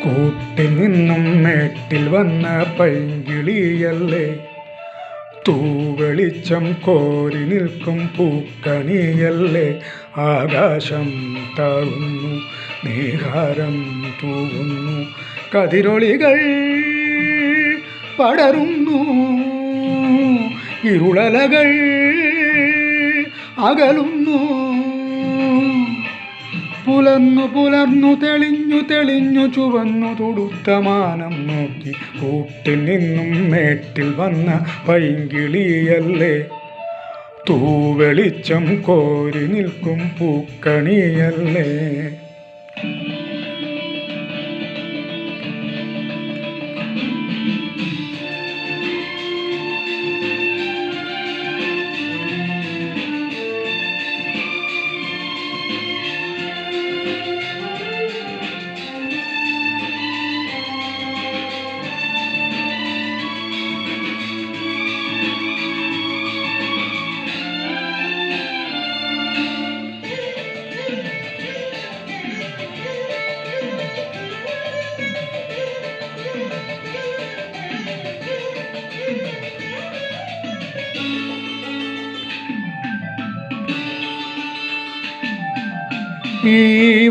കൂട്ടിൽ നിന്നും മേട്ടിൽ വന്ന പൈങ്കിളിയല്ലേ, തൂവെളിച്ചം കോരി നിൽക്കും പൂക്കണിയല്ലേ. ആകാശം താഴുന്നു, നീഹാരം തൂവുന്നു, കതിരൊളികൾ പടരുന്നു, ഇരുളലകൾ അകലുന്നു. പുലർന്നു പുലർന്നു തെളിഞ്ഞു തെളിഞ്ഞു ചുവന്നു തുടുത്ത മാനം നോക്കി കൂട്ടിൽ നിന്നും മേട്ടിൽ വന്ന പൈങ്കിളിയല്ലേ, തൂവെളിച്ചം കോരി നിൽക്കും പൂക്കണിയല്ലേ. ഈ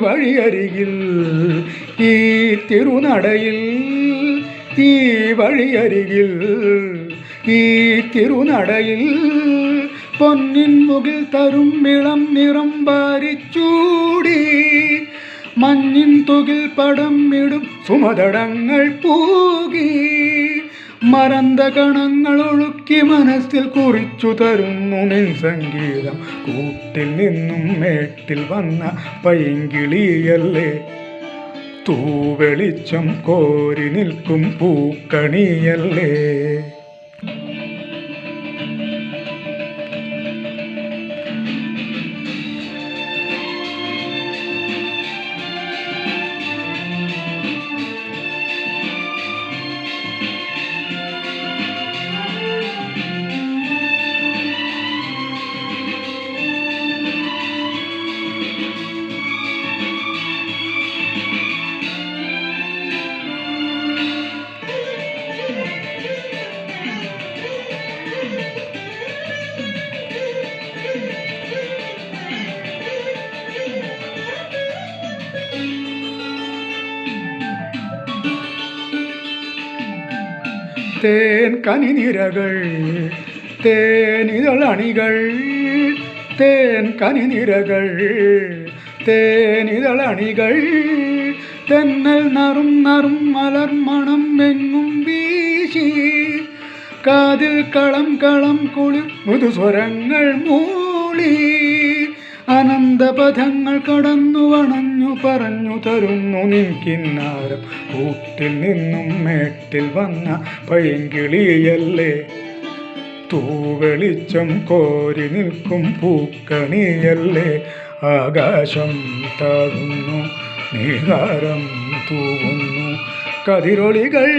വഴിയരികിൽ ഈ തിരുനടയിൽ, ഈ വഴിയരികിൽ ഈ തിരുനടയിൽ പൊന്നിൻ മുകിൽ തരും ഇളം നിറം വാരിച്ചൂടി, മഞ്ഞിൻ തുകിൽ പടം ഇടും സുമതടങ്ങൾ പൂകി, മറന്ത കണങ്ങൾ ഒഴുക്കി മനസ്സിൽ കുറിച്ചു തരുന്നു നിൻ സംഗീതം. കൂട്ടിൽ നിന്നും മേട്ടിൽ വന്ന പൈങ്കിളിയല്ലേ, തൂവെളിച്ചം കോരി നിൽക്കും പൂക്കണിയല്ലേ. തേൻ കനിനിരകൾ തേനിതളണികൾ, തേൻ കനിനിരകൾ തേനിതളണികൾ, തെന്നൽ നറും നറും മലർമണം എങ്ങും വീശി, കാതിൽ കളം കളം കുളിർ മൃദുസ്വരങ്ങൾ മൂളി, അനന്തപഥങ്ങൾ കടന്നു വണഞ്ഞു പറഞ്ഞു തരുന്നു നിൻ കിന്നാരം. കൂട്ടിൽ നിന്നും മേട്ടിൽ വന്ന പൈങ്കിളിയല്ലേ, തൂവെളിച്ചം കോരി നിൽക്കും പൂക്കണിയല്ലേ. ആകാശം താഴുന്നു, നീഹാരം തൂവുന്നു, കതിരൊളികൾ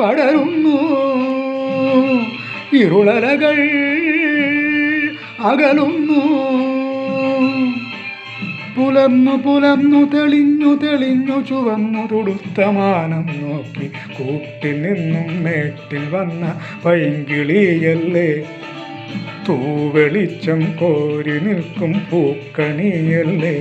പടരുന്നു, ഇരുളലകൾ അകലുന്നു. പുലർന്നു പുലർന്നു തെളിഞ്ഞു തെളിഞ്ഞു ചുവന്നു തുടുത്ത മാനം നോക്കി കൂട്ടിൽ നിന്നും മേട്ടിൽ വന്ന പൈങ്കിളിയല്ലേ, തൂവെളിച്ചം കോരി നിൽക്കും പൂക്കണിയല്ലേ.